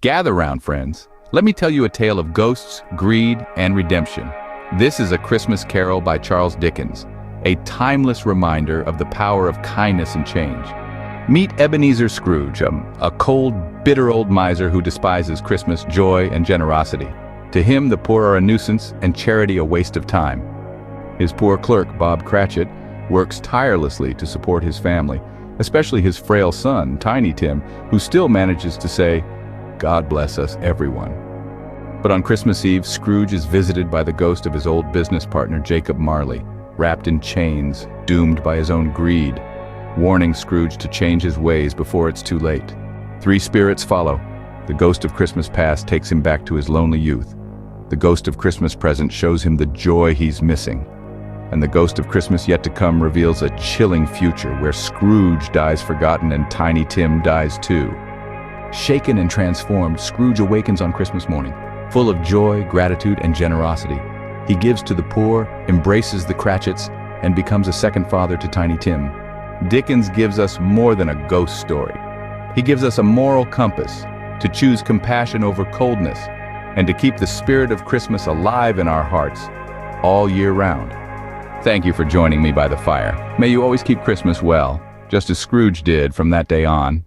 Gather round, friends. Let me tell you a tale of ghosts, greed, and redemption. This is A Christmas Carol by Charles Dickens, a timeless reminder of the power of kindness and change. Meet Ebenezer Scrooge, a cold, bitter old miser who despises Christmas, joy, and generosity. To him, the poor are a nuisance and charity a waste of time. His poor clerk, Bob Cratchit, works tirelessly to support his family, especially his frail son, Tiny Tim, who still manages to say, "God bless us, everyone." But on Christmas Eve, Scrooge is visited by the ghost of his old business partner, Jacob Marley, wrapped in chains, doomed by his own greed, warning Scrooge to change his ways before it's too late. Three spirits follow. The ghost of Christmas past takes him back to his lonely youth. The ghost of Christmas present shows him the joy he's missing. And the ghost of Christmas yet to come reveals a chilling future where Scrooge dies forgotten and Tiny Tim dies too. Shaken and transformed, Scrooge awakens on Christmas morning, full of joy, gratitude, and generosity. He gives to the poor, embraces the Cratchits, and becomes a second father to Tiny Tim. Dickens gives us more than a ghost story. He gives us a moral compass to choose compassion over coldness and to keep the spirit of Christmas alive in our hearts all year round. Thank you for joining me by the fire. May you always keep Christmas well, just as Scrooge did from that day on.